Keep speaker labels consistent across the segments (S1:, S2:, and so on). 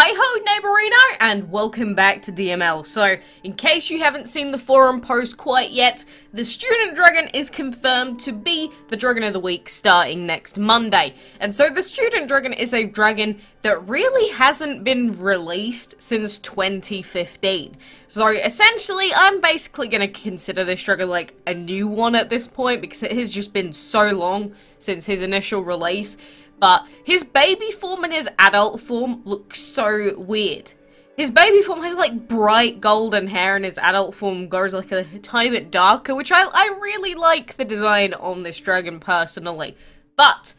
S1: Hi ho neighborino, and welcome back to DML. So, in case you haven't seen the forum post quite yet, the student dragon is confirmed to be the dragon of the week starting next Monday. And so the student dragon is a dragon that really hasn't been released since 2015. So essentially, I'm basically going to consider this dragon like a new one at this point because it has just been so long since his initial release. But his baby form and his adult form look so weird. His baby form has like bright golden hair and his adult form goes like a tiny bit darker, which I really like the design on this dragon personally. But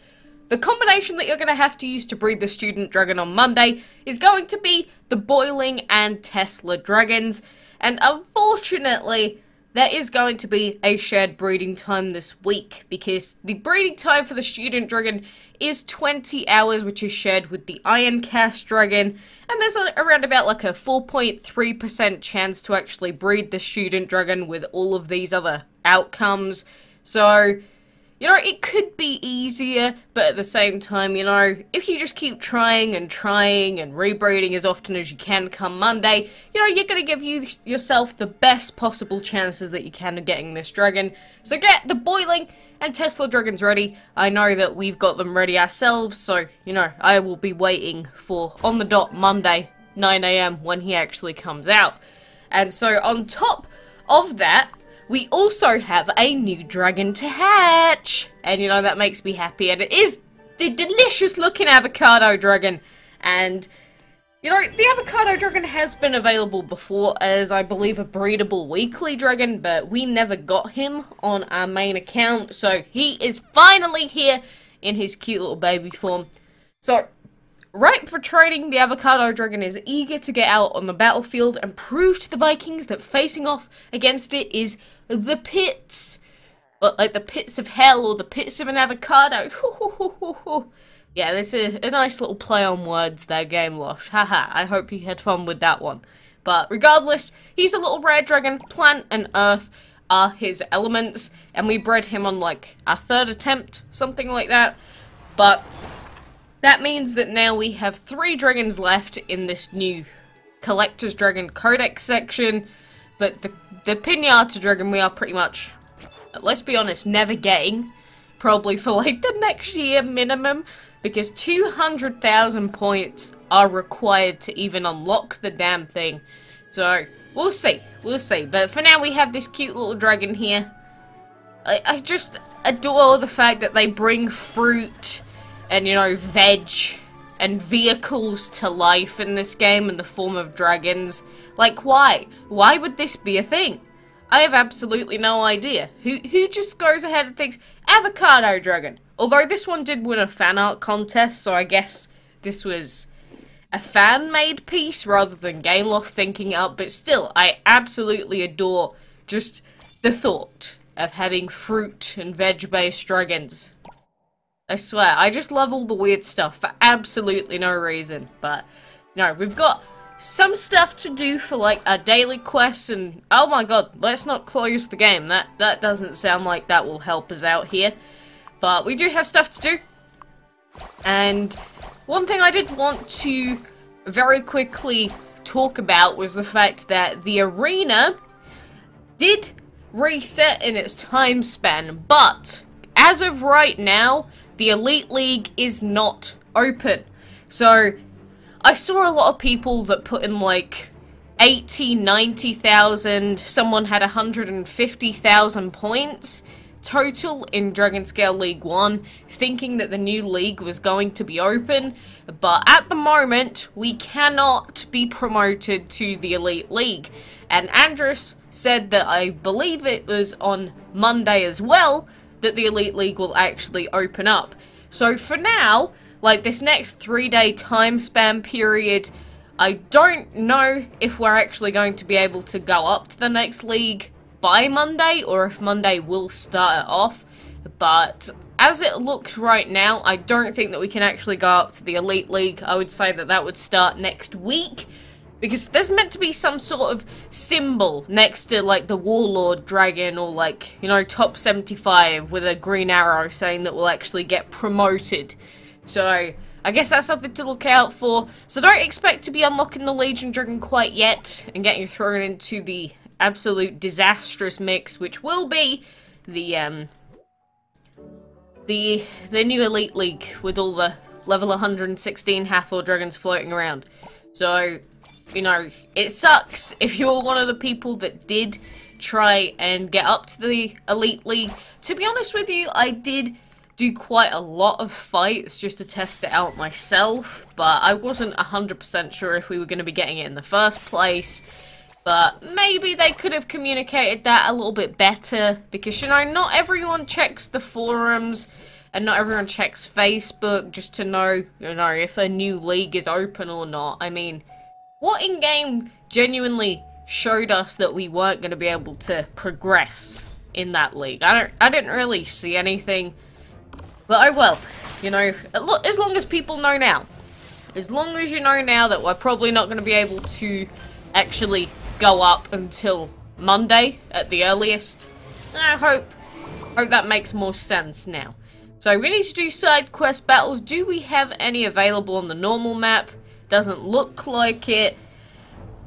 S1: the combination that you're going to have to use to breed the student dragon on Monday is going to be the Boiling and Tesla dragons. And unfortunately, there is going to be a shared breeding time this week, because the breeding time for the student dragon is 20 hours, which is shared with the Iron Cast dragon, and there's around about like a 4.3% chance to actually breed the student dragon with all of these other outcomes. So, you know, it could be easier, but at the same time, you know, if you just keep trying and rebreeding as often as you can come Monday, you know, you're going to give yourself the best possible chances that you can of getting this dragon. So get the Boiling and Tesla dragons ready. I know that we've got them ready ourselves, so, you know, I will be waiting for on the dot Monday, 9 AM when he actually comes out. And so on top of that, we also have a new dragon to hatch, and you know, that makes me happy, and it is the delicious looking Avocado dragon. And you know, the Avocado dragon has been available before as, I believe, a breedable weekly dragon, but we never got him on our main account, so he is finally here in his cute little baby form. So, ripe for trading, the Avocado dragon is eager to get out on the battlefield and prove to the Vikings that facing off against it is the pits. Like the pits of hell or the pits of an avocado. Yeah, this is a nice little play on words there, Game Loft. Haha, I hope you had fun with that one. But regardless, he's a little rare dragon. Plant and earth are his elements, and we bred him on like our third attempt, something like that. But that means that now we have 3 dragons left in this new Collector's Dragon Codex section, but the Pinata Dragon we are pretty much, let's be honest, never getting, probably for like the next year minimum, because 200,000 points are required to even unlock the damn thing. So, we'll see, but for now we have this cute little dragon here. I just adore the fact that they bring fruit and, you know, veg and vehicles to life in this game in the form of dragons. Like, why? Why would this be a thing? I have absolutely no idea. Who just goes ahead and thinks, Avocado dragon? Although this one did win a fan art contest, so I guess this was a fan-made piece rather than Gameloft thinking it up, but still, I absolutely adore just the thought of having fruit and veg-based dragons. I swear, I just love all the weird stuff for absolutely no reason. But, no, we've got some stuff to do for, like, our daily quests, and, oh my god, let's not close the game. That doesn't sound like that will help us out here. But we do have stuff to do. And one thing I did want to very quickly talk about was the fact that the arena did reset in its time span, but as of right now, the Elite League is not open. So, I saw a lot of people that put in like 80, 90,000, someone had 150,000 points total in Dragon Scale League 1, thinking that the new league was going to be open, but at the moment, we cannot be promoted to the Elite League. And Andrus said that, I believe it was on Monday as well, that the Elite League will actually open up. So for now, like this next 3-day time span period, I don't know if we're actually going to be able to go up to the next league by Monday, or if Monday will start it off. But as it looks right now, I don't think that we can actually go up to the Elite League. I would say that that would start next week, because there's meant to be some sort of symbol next to, like, the Warlord Dragon, or, like, you know, top 75 with a green arrow saying that we'll actually get promoted. So, I guess that's something to look out for. So don't expect to be unlocking the Legion Dragon quite yet and getting thrown into the absolute disastrous mix, which will be the new Elite League with all the level 116 Hathor Dragons floating around. So, you know, it sucks if you're one of the people that did try and get up to the Elite League. To be honest with you, I did do quite a lot of fights just to test it out myself, but I wasn't 100% sure if we were going to be getting it in the first place. But maybe they could have communicated that a little bit better, because, you know, not everyone checks the forums and not everyone checks Facebook just to know, you know, if a new league is open or not. I mean, what in-game genuinely showed us that we weren't going to be able to progress in that league? I didn't really see anything. But oh well, you know, as long as people know now. As long as you know now that we're probably not going to be able to actually go up until Monday at the earliest. I hope that makes more sense now. So we need to do side quest battles. Do we have any available on the normal map? Doesn't look like it.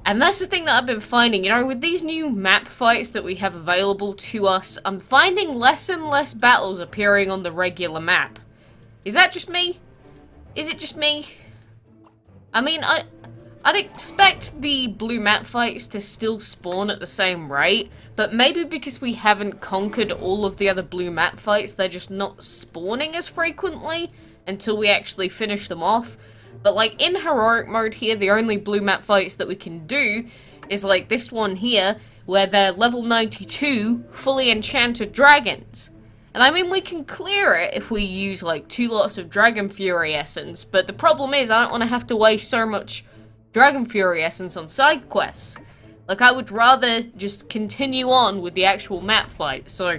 S1: And that's the thing that I've been finding, you know, with these new map fights that we have available to us, I'm finding less and less battles appearing on the regular map. Is that just me? Is it just me? I mean, I'd expect the blue map fights to still spawn at the same rate, but maybe because we haven't conquered all of the other blue map fights, they're just not spawning as frequently until we actually finish them off. But like in heroic mode here, the only blue map fights that we can do is like this one here, where they're level 92 fully enchanted dragons. And I mean, we can clear it if we use like 2 lots of Dragon Fury Essence, but the problem is I don't want to have to waste so much Dragon Fury Essence on side quests. Like, I would rather just continue on with the actual map fight. So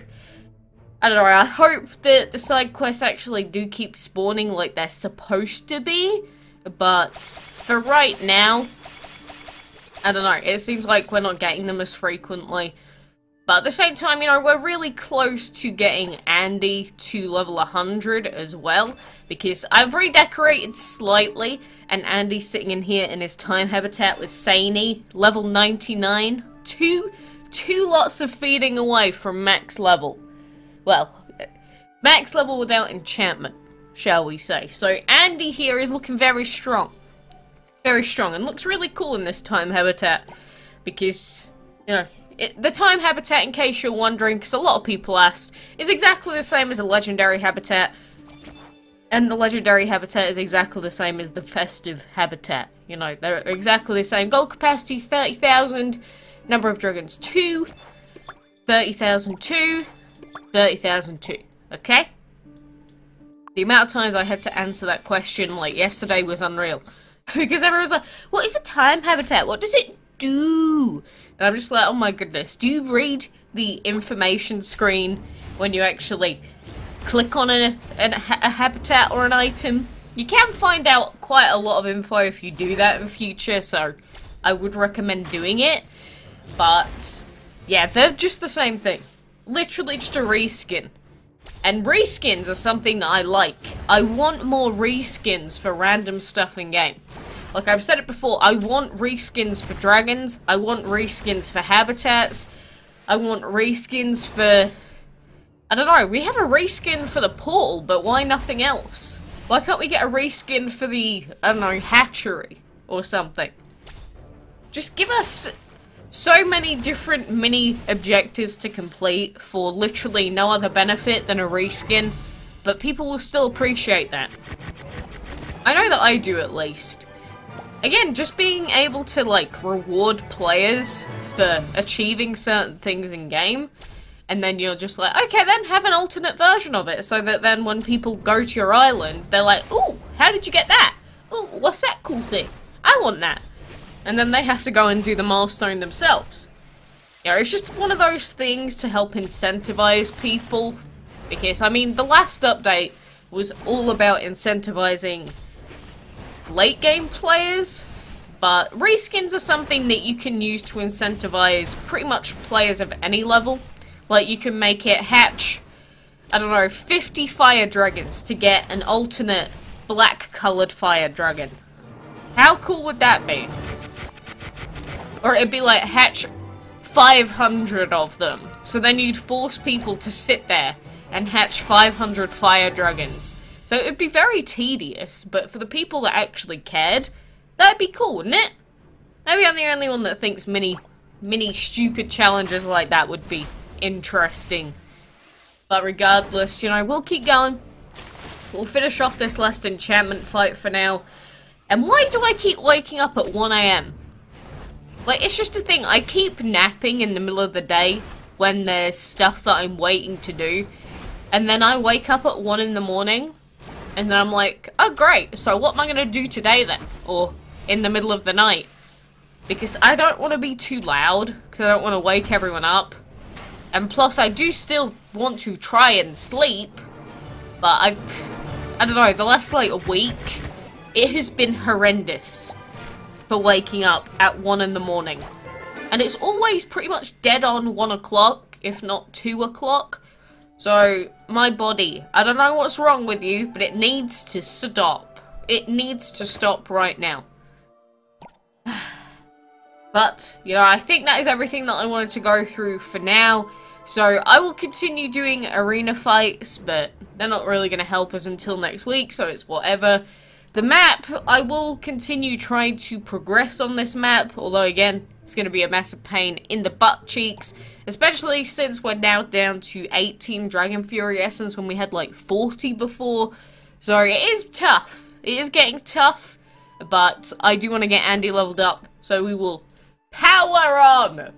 S1: I don't know, I hope that the side quests actually do keep spawning like they're supposed to be. But for right now, I don't know, it seems like we're not getting them as frequently. But at the same time, you know, we're really close to getting Andy to level 100 as well. Because I've redecorated slightly, and Andy's sitting in here in his time habitat with Saini, level 99. Two lots of feeding away from max level. Well, max level without enchantment, shall we say. So Andy here is looking very strong. Very strong, and looks really cool in this time habitat. Because, you know, the time habitat, in case you're wondering, because a lot of people asked, is exactly the same as a legendary habitat. And the legendary habitat is exactly the same as the festive habitat. You know, they're exactly the same. Gold capacity, 30,000. Number of dragons, 2. 30,000, 2. 30,000, 2. Okay? The amount of times I had to answer that question, like, yesterday was unreal. Because everyone was like, what is a time habitat? What does it do? And I'm just like, oh my goodness. Do you read the information screen when you actually click on a habitat or an item? You can find out quite a lot of info if you do that in future, so I would recommend doing it. But yeah, they're just the same thing. Literally just a reskin. And reskins are something that I like. I want more reskins for random stuff in game. Like I've said it before, I want reskins for dragons, I want reskins for habitats, I want reskins for... I don't know, we have a reskin for the portal, but why nothing else? Why can't we get a reskin for the, I don't know, hatchery or something? Just give us so many different mini objectives to complete for literally no other benefit than a reskin, but people will still appreciate that. I know that I do, at least. Again, just being able to, like, reward players for achieving certain things in game, and then you're just like, okay, then have an alternate version of it, so that then when people go to your island, they're like, ooh, how did you get that? Ooh, what's that cool thing? I want that. And then they have to go and do the milestone themselves. Yeah, it's just one of those things to help incentivize people, because, I mean, the last update was all about incentivizing late game players, but reskins are something that you can use to incentivize pretty much players of any level. Like, you can make it hatch, I don't know, 50 fire dragons to get an alternate black colored fire dragon. How cool would that be? Or it'd be like hatch 500 of them. So then you'd force people to sit there and hatch 500 fire dragons. So it'd be very tedious, but for the people that actually cared, that'd be cool, wouldn't it? Maybe I'm the only one that thinks mini stupid challenges like that would be interesting. But regardless, you know, we'll keep going. We'll finish off this last enchantment fight for now. And why do I keep waking up at 1 AM? Like, it's just a thing. I keep napping in the middle of the day when there's stuff that I'm waiting to do. And then I wake up at 1 in the morning. And then I'm like, oh great, so what am I going to do today then? Or in the middle of the night. Because I don't want to be too loud. Because I don't want to wake everyone up. And plus, I do still want to try and sleep. But I don't know, the last like a week, it has been horrendous for waking up at 1 in the morning. And it's always pretty much dead on 1 o'clock, if not 2 o'clock. So, my body, I don't know what's wrong with you, but it needs to stop. It needs to stop right now. But, you know, I think that is everything that I wanted to go through for now. So, I will continue doing arena fights, but they're not really going to help us until next week, so it's whatever. The map, I will continue trying to progress on this map, although again, it's going to be a massive pain in the butt cheeks, especially since we're now down to 18 Dragon Fury Essence when we had like 40 before. So it is tough. It is getting tough, but I do want to get Andy leveled up, so we will power on!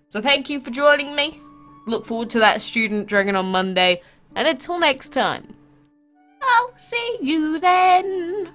S1: So thank you for joining me. Look forward to that student dragon on Monday, and until next time, I'll see you then.